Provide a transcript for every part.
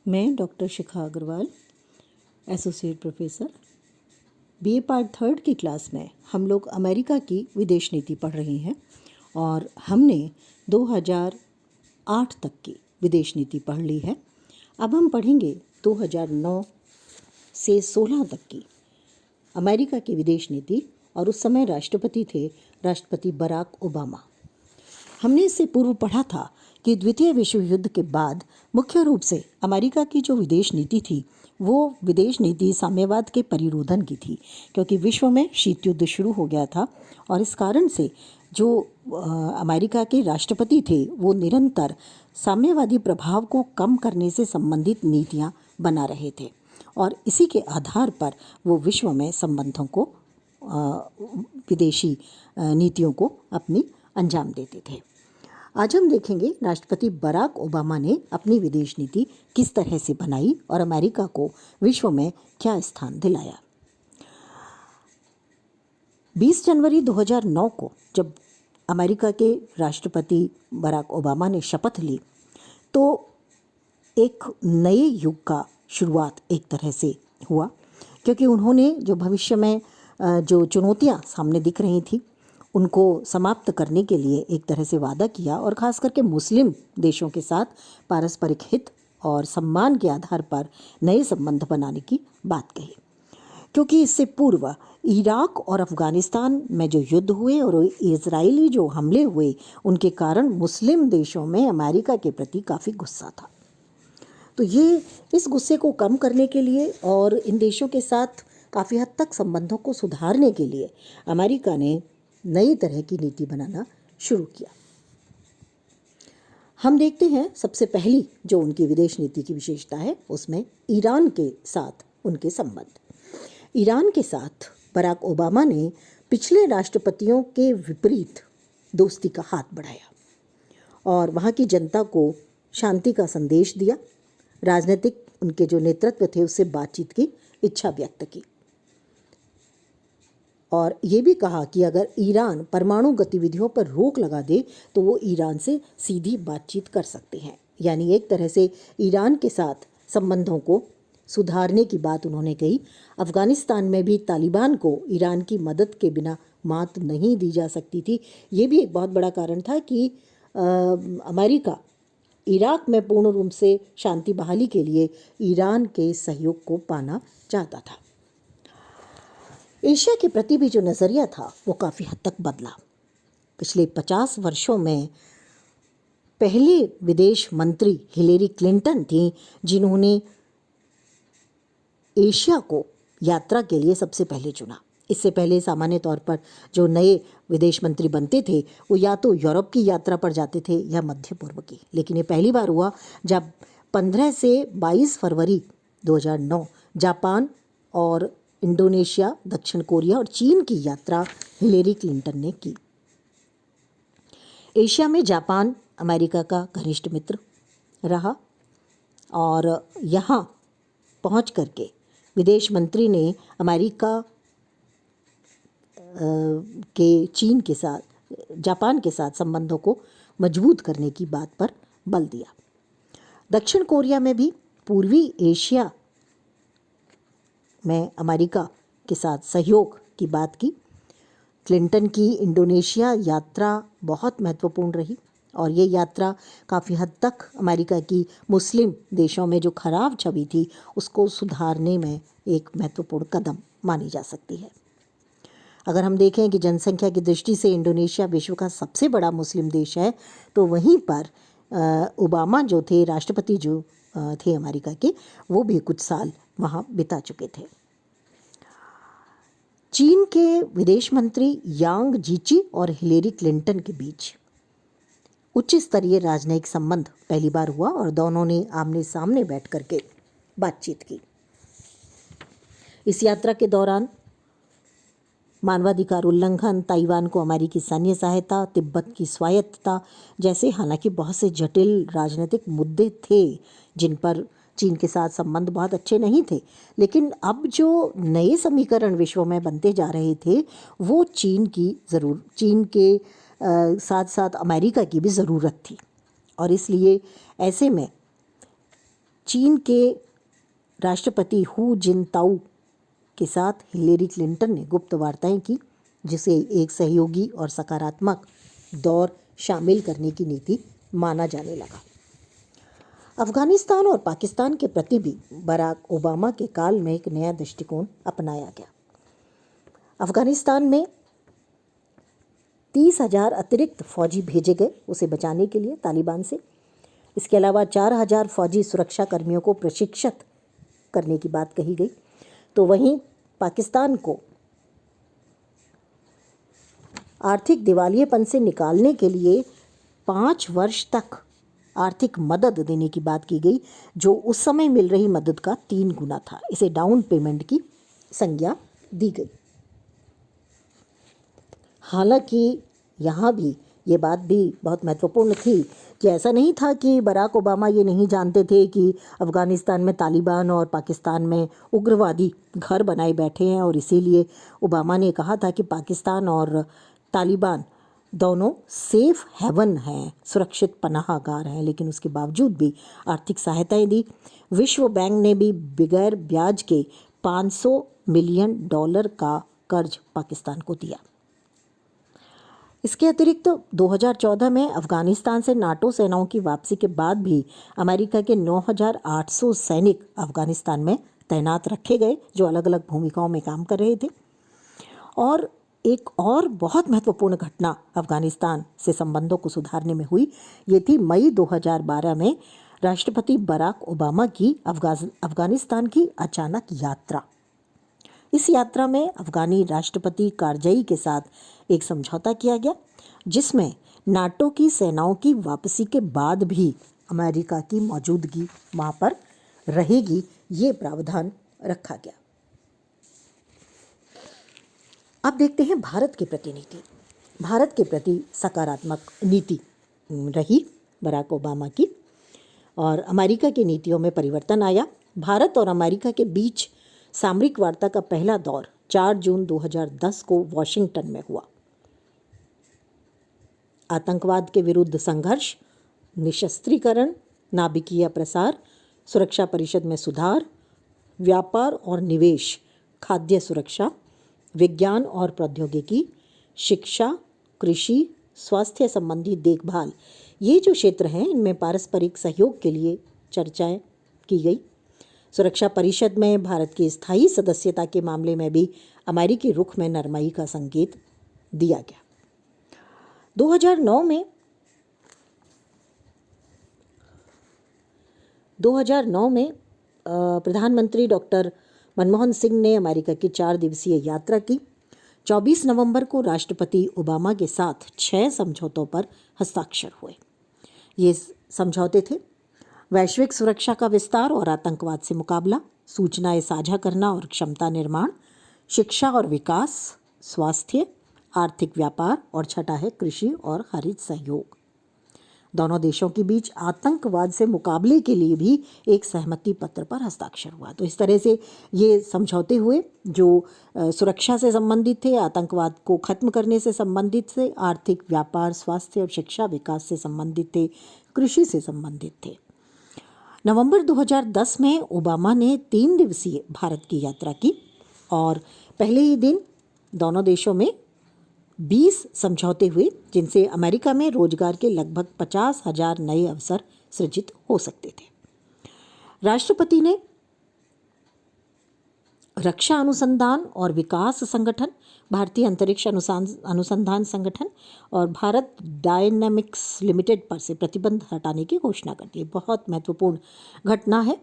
मैं doctor Shikha Agarwal, associate professor, BA part third की class में हम लोग अमेरिका की विदेश नीति पढ़ रहे हैं और हमने 2008 तक की विदेश नीति पढ़ ली है। अब हम पढ़ेंगे 2009 से 16 तक की अमेरिका की विदेश नीति और उस समय राष्ट्रपति थे राष्ट्रपति बराक ओबामा। हमने इससे पूर्व पढ़ा था कि द्वितीय विश्व युद्ध के बाद मुख्य रूप से अमेरिका की जो विदेश नीति थी वो विदेश नीति साम्यवाद के परिरोधन की थी, क्योंकि विश्व में शीत युद्ध शुरू हो गया था और इस कारण से जो अमेरिका के राष्ट्रपति थे वो निरंतर साम्यवादी प्रभाव को कम करने से संबंधित नीतियां बना रहे थे और इसी के आधार पर वो विश्व में संबंधों को विदेशी नीतियों को अपनी अंजाम देते थे। आज हम देखेंगे राष्ट्रपति बराक ओबामा ने अपनी विदेश नीति किस तरह से बनाई और अमेरिका को विश्व में क्या स्थान दिलाया। 20 जनवरी 2009 को जब अमेरिका के राष्ट्रपति बराक ओबामा ने शपथ ली तो एक नए युग का शुरुआत एक तरह से हुआ, क्योंकि उन्होंने जो भविष्य में जो चुनौतियां सामने दिख रही थी उनको समाप्त करने के लिए एक तरह से वादा किया और ख़ास करके मुस्लिम देशों के साथ पारस्परिक हित और सम्मान के आधार पर नए संबंध बनाने की बात कही। क्योंकि इससे पूर्व इराक और अफ़गानिस्तान में जो युद्ध हुए और इजरायली जो हमले हुए उनके कारण मुस्लिम देशों में अमेरिका के प्रति काफ़ी गुस्सा था। तो ये इस गुस्से को कम करने के लिए और इन देशों के साथ काफ़ी हद तक संबंधों को सुधारने के लिए अमेरिका ने नई तरह की नीति बनाना शुरू किया। हम देखते हैं सबसे पहली जो उनकी विदेश नीति की विशेषता है उसमें ईरान के साथ उनके संबंध। ईरान के साथ बराक ओबामा ने पिछले राष्ट्रपतियों के विपरीत दोस्ती का हाथ बढ़ाया और वहाँ की जनता को शांति का संदेश दिया। राजनीतिक उनके जो नेतृत्व थे उससे बातचीत की इच्छा व्यक्त की और ये भी कहा कि अगर ईरान परमाणु गतिविधियों पर रोक लगा दे तो वो ईरान से सीधी बातचीत कर सकते हैं। यानी एक तरह से ईरान के साथ संबंधों को सुधारने की बात उन्होंने कही। अफ़गानिस्तान में भी तालिबान को ईरान की मदद के बिना मात नहीं दी जा सकती थी। ये भी एक बहुत बड़ा कारण था कि अमेरिका इराक में पूर्ण रूप से शांति बहाली के लिए ईरान के सहयोग को पाना चाहता था। एशिया के प्रति भी जो नज़रिया था वो काफ़ी हद तक बदला। पिछले 50 वर्षों में पहले विदेश मंत्री हिलेरी क्लिंटन थी जिन्होंने एशिया को यात्रा के लिए सबसे पहले चुना। इससे पहले सामान्य तौर पर जो नए विदेश मंत्री बनते थे वो या तो यूरोप की यात्रा पर जाते थे या मध्य पूर्व की, लेकिन ये पहली बार हुआ जब 15 से 22 फरवरी 2009 जापान और इंडोनेशिया, दक्षिण कोरिया और चीन की यात्रा हिलेरी क्लिंटन ने की। एशिया में जापान अमेरिका का घनिष्ठ मित्र रहा और यहाँ पहुँच करके विदेश मंत्री ने अमेरिका के चीन के साथ, जापान के साथ संबंधों को मजबूत करने की बात पर बल दिया। दक्षिण कोरिया में भी पूर्वी एशिया में अमेरिका के साथ सहयोग की बात की। क्लिंटन की इंडोनेशिया यात्रा बहुत महत्वपूर्ण रही और ये यात्रा काफ़ी हद तक अमेरिका की मुस्लिम देशों में जो खराब छवि थी उसको सुधारने में एक महत्वपूर्ण कदम मानी जा सकती है। अगर हम देखें कि जनसंख्या की दृष्टि से इंडोनेशिया विश्व का सबसे बड़ा मुस्लिम देश है तो वहीं पर ओबामा जो थे राष्ट्रपति जो थे अमेरिका के वो भी कुछ साल वहाँ बिता चुके थे। चीन के विदेश मंत्री यांग जीची और हिलेरी क्लिंटन के बीच उच्च स्तरीय राजनयिक संबंध पहली बार हुआ और दोनों ने आमने सामने बैठ करके बातचीत की। इस यात्रा के दौरान मानवाधिकार उल्लंघन, ताइवान को अमेरिकी सैन्य सहायता, तिब्बत की स्वायत्तता जैसे हालांकि बहुत से जटिल राजनीतिक मुद्दे थे जिन पर चीन के साथ संबंध बहुत अच्छे नहीं थे, लेकिन अब जो नए समीकरण विश्व में बनते जा रहे थे वो चीन के साथ साथ अमेरिका की भी ज़रूरत थी और इसलिए ऐसे में चीन के राष्ट्रपति हू जिनताओ के साथ हिलेरी क्लिंटन ने गुप्त वार्ताएं की, जिसे एक सहयोगी और सकारात्मक दौर शामिल करने की नीति माना जाने लगा। अफगानिस्तान और पाकिस्तान के प्रति भी बराक ओबामा के काल में एक नया दृष्टिकोण अपनाया गया। अफगानिस्तान में 30,000 अतिरिक्त फौजी भेजे गए उसे बचाने के लिए तालिबान से। इसके अलावा 4,000 फौजी सुरक्षा कर्मियों को प्रशिक्षित करने की बात कही गई। तो वहीं पाकिस्तान को आर्थिक दिवालियेपन से निकालने के लिए 5 वर्ष तक आर्थिक मदद देने की बात की गई, जो उस समय मिल रही मदद का 3 गुना था। इसे डाउन पेमेंट की संज्ञा दी गई। हालांकि यहाँ भी ये बात भी बहुत महत्वपूर्ण थी कि ऐसा नहीं था कि बराक ओबामा ये नहीं जानते थे कि अफ़गानिस्तान में तालिबान और पाकिस्तान में उग्रवादी घर बनाए बैठे हैं, और इसीलिए ओबामा ने कहा था कि पाकिस्तान और तालिबान दोनों सेफ हेवन हैं, सुरक्षित पनाहगार हैं। लेकिन उसके बावजूद भी आर्थिक सहायताएं दी। विश्व बैंक ने भी बगैर ब्याज के $500 मिलियन का कर्ज पाकिस्तान को दिया। इसके अतिरिक्त 2014 में अफ़गानिस्तान से नाटो सेनाओं की वापसी के बाद भी अमेरिका के 9,800 सैनिक अफ़गानिस्तान में तैनात रखे गए, जो अलग अलग भूमिकाओं में काम कर रहे थे। और एक और बहुत महत्वपूर्ण घटना अफ़गानिस्तान से संबंधों को सुधारने में हुई। ये थी मई 2012 में राष्ट्रपति बराक ओबामा की अफ़गानिस्तान की अचानक यात्रा। इस यात्रा में अफ़गानी राष्ट्रपति कारज़ई के साथ एक समझौता किया गया, जिसमें नाटो की सेनाओं की वापसी के बाद भी अमेरिका की मौजूदगी वहाँ पर रहेगी, ये प्रावधान रखा गया। अब देखते हैं भारत के प्रति नीति। भारत के प्रति सकारात्मक नीति रही बराक ओबामा की, और अमेरिका की नीतियों में परिवर्तन आया। भारत और अमेरिका के बीच सामरिक वार्ता का पहला दौर 4 जून 2010 को वॉशिंगटन में हुआ। आतंकवाद के विरुद्ध संघर्ष, निशस्त्रीकरण, नाभिकीय प्रसार, सुरक्षा परिषद में सुधार, व्यापार और निवेश, खाद्य सुरक्षा, विज्ञान और प्रौद्योगिकी, शिक्षा, कृषि, स्वास्थ्य संबंधी देखभाल, ये जो क्षेत्र हैं इनमें पारस्परिक सहयोग के लिए चर्चाएं की गई। सुरक्षा परिषद में भारत की स्थायी सदस्यता के मामले में भी अमेरिकी रुख में नरमाई का संकेत दिया गया। 2009 में प्रधानमंत्री डॉक्टर मनमोहन सिंह ने अमेरिका की 4 दिवसीय यात्रा की। 24 नवंबर को राष्ट्रपति ओबामा के साथ 6 समझौतों पर हस्ताक्षर हुए। ये समझौते थे: वैश्विक सुरक्षा का विस्तार और आतंकवाद से मुकाबला, सूचनाएं साझा करना और क्षमता निर्माण, शिक्षा और विकास, स्वास्थ्य, आर्थिक व्यापार, और छठा है कृषि और हरित सहयोग। दोनों देशों के बीच आतंकवाद से मुकाबले के लिए भी एक सहमति पत्र पर हस्ताक्षर हुआ। तो इस तरह से ये समझौते हुए जो सुरक्षा से संबंधित थे, आतंकवाद को खत्म करने से संबंधित थे, आर्थिक व्यापार, स्वास्थ्य और शिक्षा विकास से संबंधित थे, कृषि से संबंधित थे। नवंबर 2010 में ओबामा ने 3 दिवसीय भारत की यात्रा की, और पहले ही दिन दोनों देशों में 20 समझौते हुए, जिनसे अमेरिका में रोजगार के लगभग 50,000 नए अवसर सृजित हो सकते थे। राष्ट्रपति ने रक्षा अनुसंधान और विकास संगठन, भारतीय अंतरिक्ष अनुसंधान संगठन और भारत डायनामिक्स लिमिटेड पर से प्रतिबंध हटाने की घोषणा कर दी। बहुत महत्वपूर्ण घटना है।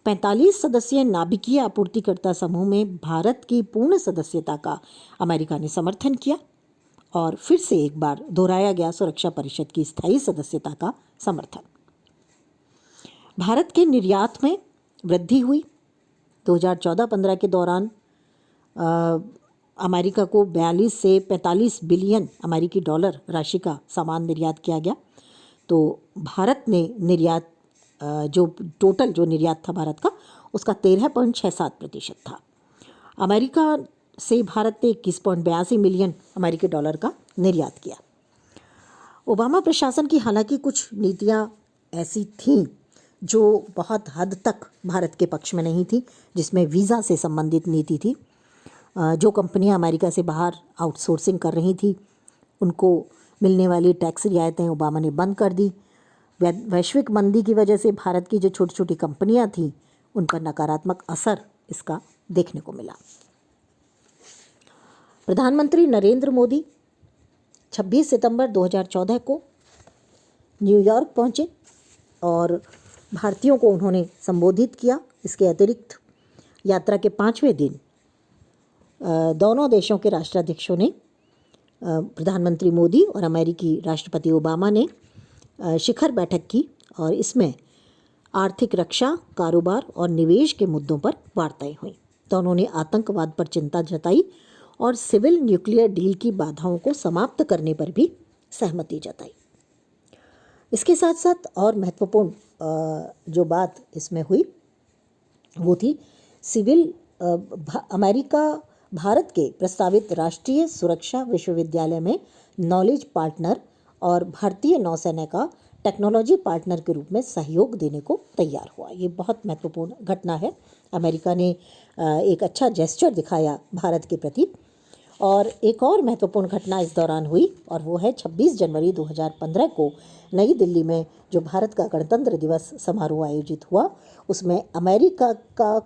45 सदस्यीय नाभिकीय आपूर्तिकर्ता समूह में भारत की पूर्ण सदस्यता का अमेरिका ने समर्थन किया, और फिर से एक बार दोहराया गया सुरक्षा परिषद की स्थायी सदस्यता का समर्थन। भारत के निर्यात में वृद्धि हुई। 2014-15 के दौरान अमेरिका को 42 से 45 बिलियन अमेरिकी डॉलर राशि का सामान निर्यात किया गया। तो भारत ने निर्यात जो टोटल जो निर्यात था भारत का, उसका 13.67% था। अमेरिका से भारत ने 21.82 मिलियन अमेरिकी डॉलर का निर्यात किया। ओबामा प्रशासन की हालांकि कुछ नीतियां ऐसी थीं जो बहुत हद तक भारत के पक्ष में नहीं थी, जिसमें वीज़ा से संबंधित नीति थी। जो कंपनियां अमेरिका से बाहर आउटसोर्सिंग कर रही थी उनको मिलने वाली टैक्स रियायतें ओबामा ने बंद कर दी। वैश्विक मंदी की वजह से भारत की जो छोटी छोटी कंपनियां थीं उन पर नकारात्मक असर इसका देखने को मिला। प्रधानमंत्री नरेंद्र मोदी 26 सितंबर 2014 को न्यूयॉर्क पहुंचे और भारतीयों को उन्होंने संबोधित किया। इसके अतिरिक्त यात्रा के 5वें दिन दोनों देशों के राष्ट्राध्यक्षों ने, प्रधानमंत्री मोदी और अमेरिकी राष्ट्रपति ओबामा ने शिखर बैठक की और इसमें आर्थिक रक्षा, कारोबार और निवेश के मुद्दों पर वार्ताएं हुई। दोनों ने आतंकवाद पर चिंता जताई और सिविल न्यूक्लियर डील की बाधाओं को समाप्त करने पर भी सहमति जताई। इसके साथ साथ और महत्वपूर्ण जो बात इसमें हुई वो थी अमेरिका भारत के प्रस्तावित राष्ट्रीय सुरक्षा विश्वविद्यालय में नॉलेज पार्टनर और भारतीय नौसेना का टेक्नोलॉजी पार्टनर के रूप में सहयोग देने को तैयार हुआ। ये बहुत महत्वपूर्ण घटना है। अमेरिका ने एक अच्छा जेस्चर दिखाया भारत के प्रति। और एक और महत्वपूर्ण घटना इस दौरान हुई और वो है 26 जनवरी 2015 को नई दिल्ली में जो भारत का गणतंत्र दिवस समारोह आयोजित हुआ, उसमें अमेरिका का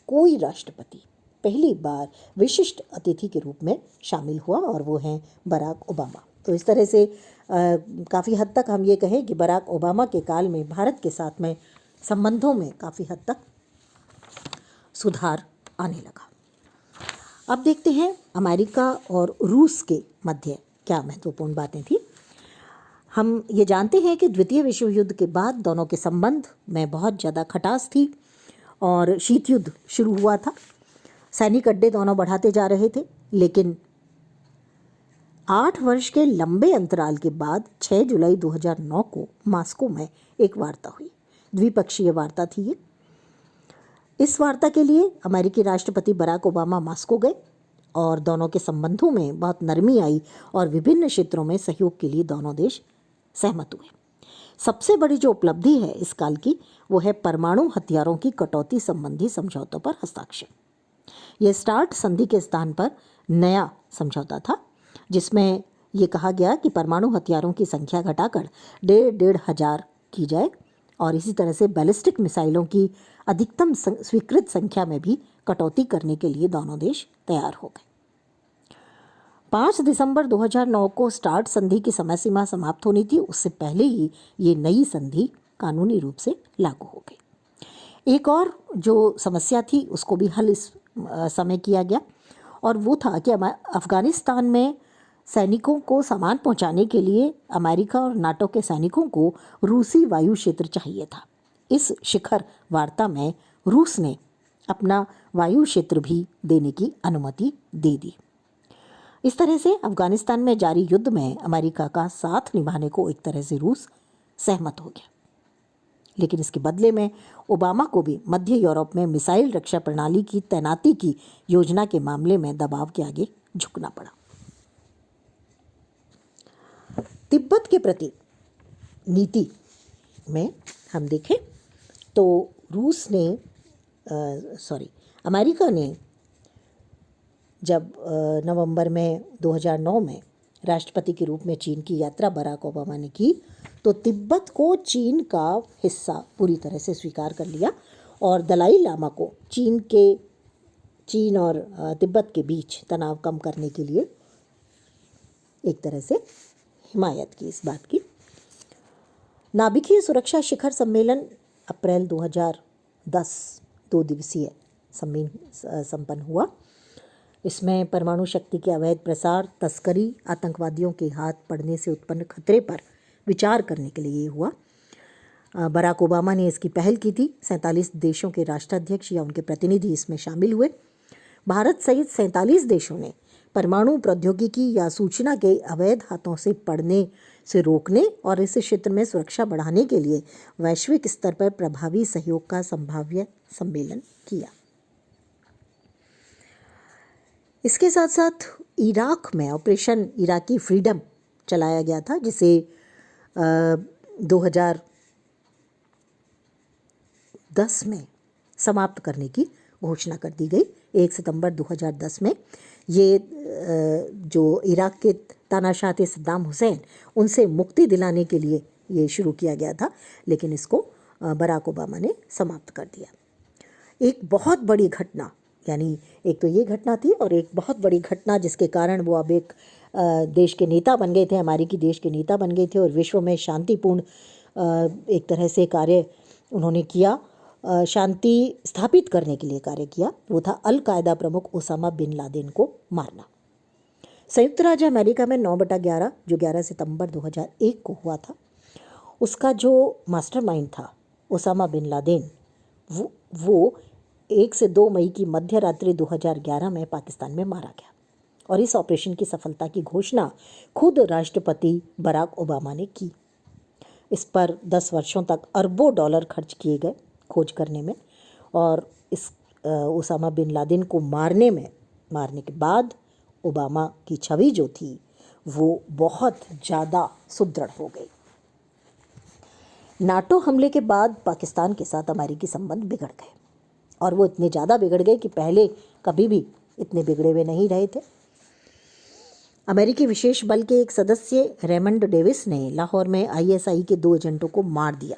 कोई राष्ट्रपति पहली बार विशिष्ट अतिथि के रूप में शामिल हुआ और वो हैं बराक ओबामा। तो इस तरह से काफ़ी हद तक हम ये कहें कि बराक ओबामा के काल में भारत के साथ में संबंधों में काफ़ी हद तक सुधार आने लगा। अब देखते हैं अमेरिका और रूस के मध्य क्या महत्वपूर्ण बातें थी। हम ये जानते हैं कि द्वितीय विश्व युद्ध के बाद दोनों के संबंध में बहुत ज़्यादा खटास थी और शीत युद्ध शुरू हुआ था। सैनिक अड्डे दोनों बढ़ाते जा रहे थे, लेकिन 8 वर्ष के लंबे अंतराल के बाद 6 जुलाई 2009 को मॉस्को में एक वार्ता हुई। द्विपक्षीय वार्ता थी ये। इस वार्ता के लिए अमेरिकी राष्ट्रपति बराक ओबामा मॉस्को गए और दोनों के संबंधों में बहुत नरमी आई और विभिन्न क्षेत्रों में सहयोग के लिए दोनों देश सहमत हुए। सबसे बड़ी जो उपलब्धि है इस काल की वो है परमाणु हथियारों की कटौती संबंधी समझौतों पर हस्ताक्षर। यह स्टार्ट संधि के स्थान पर नया समझौता था, जिसमें ये कहा गया कि परमाणु हथियारों की संख्या घटाकर 1,500 की जाए और इसी तरह से बैलिस्टिक मिसाइलों की अधिकतम स्वीकृत संख्या में भी कटौती करने के लिए दोनों देश तैयार हो गए। 5 दिसंबर 2009 को स्टार्ट संधि की समय सीमा समाप्त होनी थी, उससे पहले ही ये नई संधि कानूनी रूप से लागू हो गई। एक और जो समस्या थी उसको भी हल इस समय किया गया और वो था कि अफ़गानिस्तान में सैनिकों को सामान पहुंचाने के लिए अमेरिका और नाटो के सैनिकों को रूसी वायु क्षेत्र चाहिए था। इस शिखर वार्ता में रूस ने अपना वायु क्षेत्र भी देने की अनुमति दे दी। इस तरह से अफ़गानिस्तान में जारी युद्ध में अमेरिका का साथ निभाने को एक तरह से रूस सहमत हो गया, लेकिन इसके बदले में ओबामा को भी मध्य यूरोप में मिसाइल रक्षा प्रणाली की तैनाती की योजना के मामले में दबाव के आगे झुकना पड़ा। तिब्बत के प्रति नीति में हम देखें तो अमेरिका ने जब नवंबर में 2009 में राष्ट्रपति के रूप में चीन की यात्रा बराक ओबामा ने की तो तिब्बत को चीन का हिस्सा पूरी तरह से स्वीकार कर लिया और दलाई लामा को चीन और तिब्बत के बीच तनाव कम करने के लिए एक तरह से हिमायत की इस बात की। नाभिकीय सुरक्षा शिखर सम्मेलन अप्रैल 2010 2 दिवसीय संपन्न हुआ। इसमें परमाणु शक्ति के अवैध प्रसार, तस्करी, आतंकवादियों के हाथ पड़ने से उत्पन्न खतरे पर विचार करने के लिए ये हुआ। बराक ओबामा ने इसकी पहल की थी। 47 देशों के राष्ट्राध्यक्ष या उनके प्रतिनिधि इसमें शामिल हुए। भारत सहित 47 देशों ने परमाणु प्रौद्योगिकी या सूचना के अवैध हाथों से पड़ने से रोकने और इस क्षेत्र में सुरक्षा बढ़ाने के लिए वैश्विक स्तर पर प्रभावी सहयोग का संभाव्य सम्मेलन किया। इसके साथ साथ इराक में ऑपरेशन इराकी फ्रीडम चलाया गया था, जिसे 2010 में समाप्त करने की घोषणा कर दी गई। 1 सितंबर 2010 में ये जो इराक के तानाशाह थे सद्दाम हुसैन, उनसे मुक्ति दिलाने के लिए ये शुरू किया गया था, लेकिन इसको बराक ओबामा ने समाप्त कर दिया। एक बहुत बड़ी घटना, यानी एक तो ये घटना थी और एक बहुत बड़ी घटना जिसके कारण वो अब एक देश के नेता बन गए थे, अमेरिकी देश के नेता बन गए थे और विश्व में शांतिपूर्ण एक तरह से कार्य उन्होंने किया, शांति स्थापित करने के लिए कार्य किया। वो था अल कायदा प्रमुख ओसामा बिन लादेन को मारना। संयुक्त राज्य अमेरिका में 9/11 जो 11 सितंबर 2001 को हुआ था, उसका जो मास्टरमाइंड था ओसामा बिन लादेन, वो 1 से 2 मई की मध्य रात्रि 2011 में पाकिस्तान में मारा गया। और इस ऑपरेशन की सफलता की घोषणा खुद राष्ट्रपति बराक ओबामा ने की। इस पर 10 वर्षों तक अरबों डॉलर खर्च किए गए खोज करने में, और इस ओसामा बिन लादेन को मारने के बाद ओबामा की छवि जो थी वो बहुत ज़्यादा सुदृढ़ हो गई। नाटो हमले के बाद पाकिस्तान के साथ अमेरिकी संबंध बिगड़ गए, और वो इतने ज़्यादा बिगड़ गए कि पहले कभी भी इतने बिगड़े हुए नहीं रहे थे। अमेरिकी विशेष बल के एक सदस्य रेमंड डेविस ने लाहौर में ISI के 2 एजेंटों को मार दिया,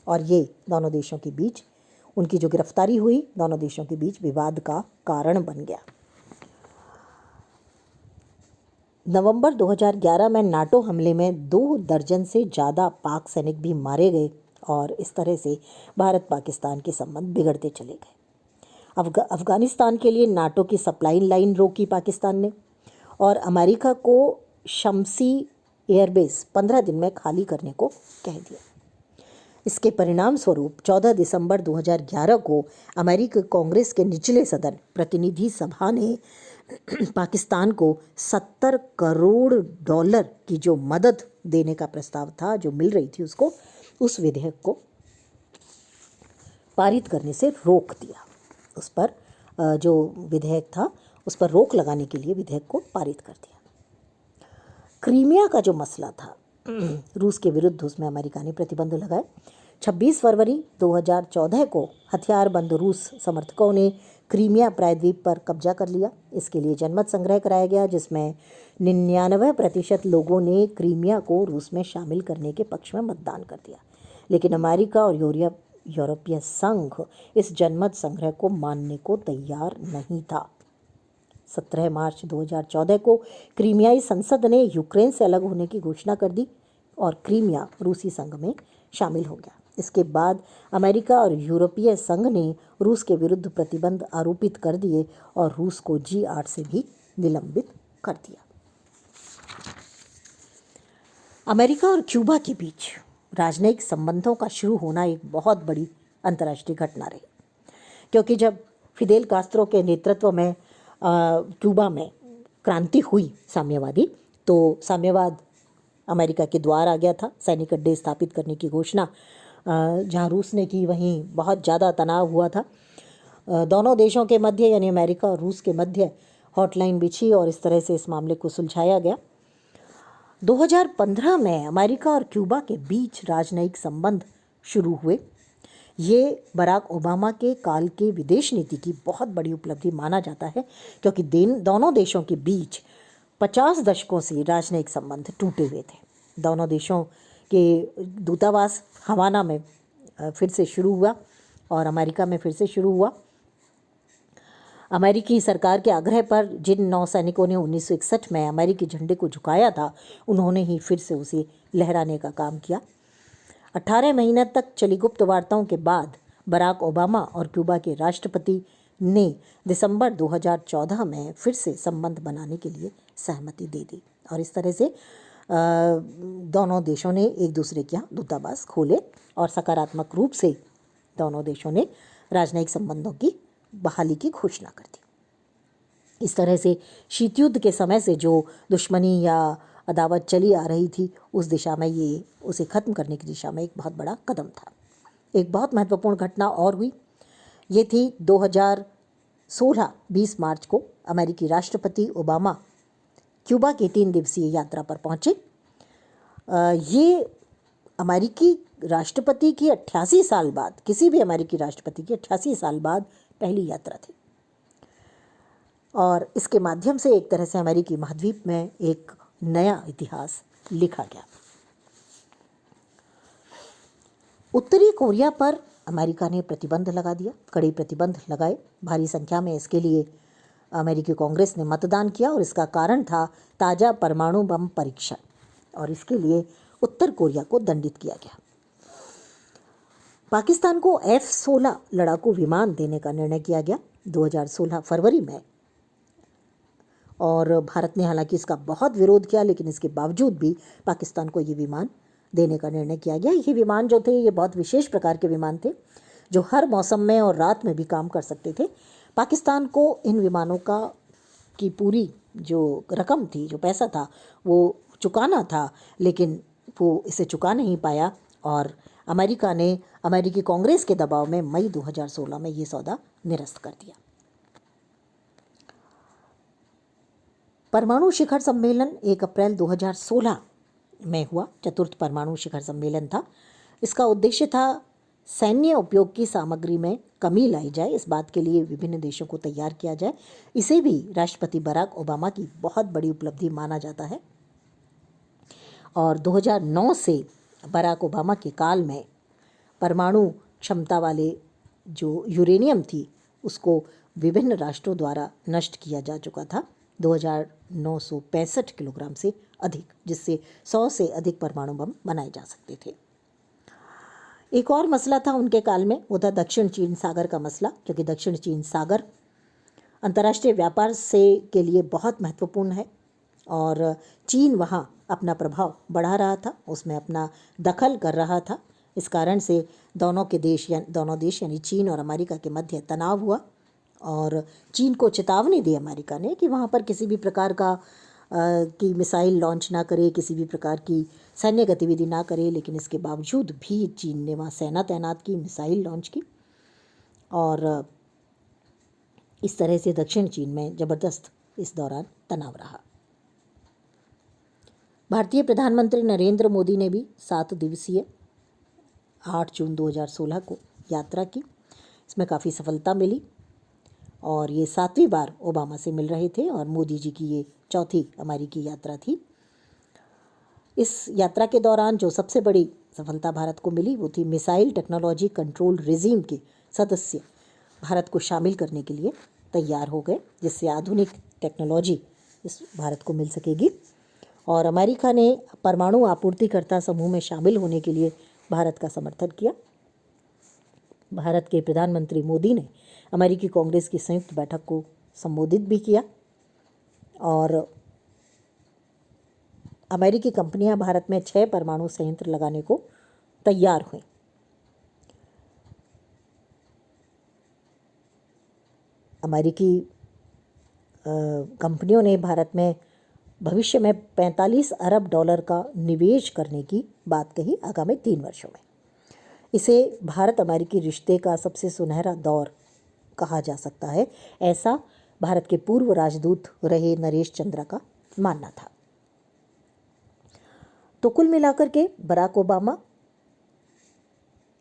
और ये दोनों देशों के बीच उनकी जो गिरफ्तारी हुई दोनों देशों के बीच विवाद का कारण बन गया। नवंबर 2011 में नाटो हमले में 2 दर्जन से ज़्यादा पाक सैनिक भी मारे गए, और इस तरह से भारत पाकिस्तान के संबंध बिगड़ते चले गए। अफगानिस्तान के लिए नाटो की सप्लाई लाइन रोकी पाकिस्तान ने, और अमेरिका को शम्सी एयरबेस 15 दिन में खाली करने को कह दिया। इसके परिणाम स्वरूप 14 दिसंबर 2011 को अमेरिकी कांग्रेस के निचले सदन प्रतिनिधि सभा ने पाकिस्तान को $70 करोड़ की जो मदद देने का प्रस्ताव था, जो मिल रही थी उसको, उस विधेयक को पारित करने से रोक दिया। उस पर जो विधेयक था उस पर रोक लगाने के लिए विधेयक को पारित कर दिया। क्रीमिया का जो मसला था, रूस के विरुद्ध उसमें अमेरिका ने प्रतिबंध लगाए। 26 फरवरी 2014 को हथियारबंद रूस समर्थकों ने क्रीमिया प्रायद्वीप पर कब्जा कर लिया। इसके लिए जनमत संग्रह कराया गया, जिसमें 99% लोगों ने क्रीमिया को रूस में शामिल करने के पक्ष में मतदान कर दिया। लेकिन अमेरिका और यूरोपीय संघ इस जनमत संग्रह को मानने को तैयार नहीं था। 17 मार्च 2014 को क्रीमियाई संसद ने यूक्रेन से अलग होने की घोषणा कर दी और क्रीमिया रूसी संघ में शामिल हो गया। इसके बाद अमेरिका और यूरोपीय संघ ने रूस के विरुद्ध प्रतिबंध आरोपित कर दिए और रूस को G8 से भी निलंबित कर दिया। अमेरिका और क्यूबा के बीच राजनयिक संबंधों का शुरू होना एक बहुत बड़ी अंतर्राष्ट्रीय घटना रही, क्योंकि जब फिदेल कास्त्रो के नेतृत्व में क्यूबा में क्रांति हुई साम्यवादी, तो साम्यवाद अमेरिका के द्वार आ गया था। सैनिक अड्डे स्थापित करने की घोषणा जहां रूस ने की, वहीं बहुत ज़्यादा तनाव हुआ था दोनों देशों के मध्य, यानी अमेरिका और रूस के मध्य हॉटलाइन बिछी और इस तरह से इस मामले को सुलझाया गया। 2015 में अमेरिका और क्यूबा के बीच राजनयिक संबंध शुरू हुए। ये बराक ओबामा के काल के विदेश नीति की बहुत बड़ी उपलब्धि माना जाता है, क्योंकि दोनों देशों के बीच 50 दशकों से राजनयिक संबंध टूटे हुए थे। दोनों देशों के दूतावास हवाना में फिर से शुरू हुआ और अमेरिका में फिर से शुरू हुआ। अमेरिकी सरकार के आग्रह पर जिन नौसैनिकों ने 1961 में अमेरिकी झंडे को झुकाया था, उन्होंने ही फिर से उसे लहराने का काम किया। 18 महीने तक चली गुप्त वार्ताओं के बाद बराक ओबामा और क्यूबा के राष्ट्रपति ने दिसंबर 2014 में फिर से संबंध बनाने के लिए सहमति दे दी, और इस तरह से दोनों देशों ने एक दूसरे के यहाँ दूतावास खोले और सकारात्मक रूप से दोनों देशों ने राजनयिक संबंधों की बहाली की घोषणा कर दी। इस तरह से शीत युद्ध के समय से जो दुश्मनी या अदावत चली आ रही थी, उस दिशा में ये उसे ख़त्म करने की दिशा में एक बहुत बड़ा कदम था। एक बहुत महत्वपूर्ण घटना और हुई, ये थी 2016 20 मार्च को अमेरिकी राष्ट्रपति ओबामा क्यूबा की 3 दिवसीय यात्रा पर पहुँचे। ये अमेरिकी राष्ट्रपति की 88 साल बाद, किसी भी अमेरिकी राष्ट्रपति की 88 साल बाद पहली यात्रा थी। और इसके माध्यम से एक तरह से अमेरिकी महाद्वीप में एक नया इतिहास लिखा गया। उत्तरी कोरिया पर अमेरिका ने प्रतिबंध लगा दिया, कड़े प्रतिबंध लगाए। भारी संख्या में इसके लिए अमेरिकी कांग्रेस ने मतदान किया और इसका कारण था ताज़ा परमाणु बम परीक्षण, और इसके लिए उत्तर कोरिया को दंडित किया गया। पाकिस्तान को F-16 लड़ाकू विमान देने का निर्णय किया गया 2016 फरवरी में, और भारत ने हालांकि इसका बहुत विरोध किया, लेकिन इसके बावजूद भी पाकिस्तान को ये विमान देने का निर्णय किया गया। ये विमान जो थे ये बहुत विशेष प्रकार के विमान थे जो हर मौसम में और रात में भी काम कर सकते थे। पाकिस्तान को इन विमानों की पूरी जो रकम थी, जो पैसा था, वो चुकाना था, लेकिन वो इसे चुका नहीं पाया, और अमेरिका ने अमेरिकी कांग्रेस के दबाव में मई 2016 में ये सौदा निरस्त कर दिया। परमाणु शिखर सम्मेलन 1 अप्रैल 2016 में हुआ, चतुर्थ परमाणु शिखर सम्मेलन था। इसका उद्देश्य था सैन्य उपयोग की सामग्री में कमी लाई जाए, इस बात के लिए विभिन्न देशों को तैयार किया जाए। इसे भी राष्ट्रपति बराक ओबामा की बहुत बड़ी उपलब्धि माना जाता है, और 2009 से बराक ओबामा के काल में परमाणु क्षमता वाले जो यूरेनियम थी उसको विभिन्न राष्ट्रों द्वारा नष्ट किया जा चुका था 2965 किलोग्राम से अधिक, जिससे 100 से अधिक परमाणु बम बनाए जा सकते थे। एक और मसला था उनके काल में, वो था दक्षिण चीन सागर का मसला, क्योंकि दक्षिण चीन सागर अंतर्राष्ट्रीय व्यापार के लिए बहुत महत्वपूर्ण है, और चीन वहाँ अपना प्रभाव बढ़ा रहा था, उसमें अपना दखल कर रहा था। इस कारण से दोनों देश यानी चीन और अमेरिका के मध्य तनाव हुआ, और चीन को चेतावनी दी अमेरिका ने कि वहाँ पर किसी भी प्रकार की मिसाइल लॉन्च ना करे, किसी भी प्रकार की सैन्य गतिविधि ना करे। लेकिन इसके बावजूद भी चीन ने वहाँ सेना तैनात की, मिसाइल लॉन्च की, और इस तरह से दक्षिण चीन में ज़बरदस्त इस दौरान तनाव रहा। भारतीय प्रधानमंत्री नरेंद्र मोदी ने भी 7 दिवसीय 8 जून 2016 को यात्रा की। इसमें काफ़ी सफलता मिली, और ये 7वीं बार ओबामा से मिल रहे थे, और मोदी जी की ये चौथी अमेरिकी यात्रा थी। इस यात्रा के दौरान जो सबसे बड़ी सफलता भारत को मिली वो थी मिसाइल टेक्नोलॉजी कंट्रोल रिजीम के सदस्य भारत को शामिल करने के लिए तैयार हो गए, जिससे आधुनिक टेक्नोलॉजी इस भारत को मिल सकेगी। और अमेरिका ने परमाणु आपूर्तिकर्ता समूह में शामिल होने के लिए भारत का समर्थन किया। भारत के प्रधानमंत्री मोदी ने अमेरिकी कांग्रेस की संयुक्त बैठक को संबोधित भी किया, और अमेरिकी कंपनियां भारत में 6 परमाणु संयंत्र लगाने को तैयार हुई। अमेरिकी कंपनियों ने भारत में भविष्य में $45 अरब का निवेश करने की बात कही आगामी 3 वर्षों में। इसे भारत अमेरिकी रिश्ते का सबसे सुनहरा दौर कहा जा सकता है, ऐसा भारत के पूर्व राजदूत रहे नरेश चंद्रा का मानना था। तो कुल मिलाकर के बराक ओबामा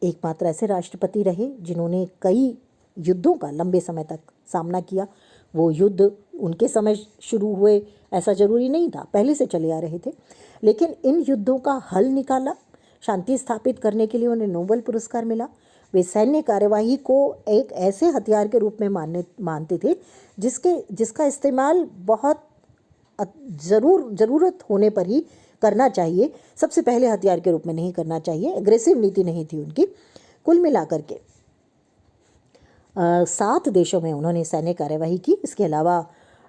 एकमात्र ऐसे राष्ट्रपति रहे जिन्होंने कई युद्धों का लंबे समय तक सामना किया। वो युद्ध उनके समय शुरू हुए ऐसा ज़रूरी नहीं था, पहले से चले आ रहे थे, लेकिन इन युद्धों का हल निकाला। शांति स्थापित करने के लिए उन्हें नोबेल पुरस्कार मिला। वे सैन्य कार्यवाही को एक ऐसे हथियार के रूप में मानते थे जिसका इस्तेमाल बहुत ज़रूरत होने पर ही करना चाहिए, सबसे पहले हथियार के रूप में नहीं करना चाहिए। एग्रेसिव नीति नहीं थी उनकी। कुल मिलाकर के 7 देशों में उन्होंने सैन्य कार्यवाही की। इसके अलावा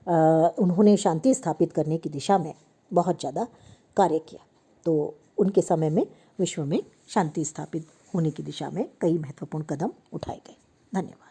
उन्होंने शांति स्थापित करने की दिशा में बहुत ज़्यादा कार्य किया। तो उनके समय में विश्व में शांति स्थापित होने की दिशा में कई महत्वपूर्ण कदम उठाए गए। धन्यवाद।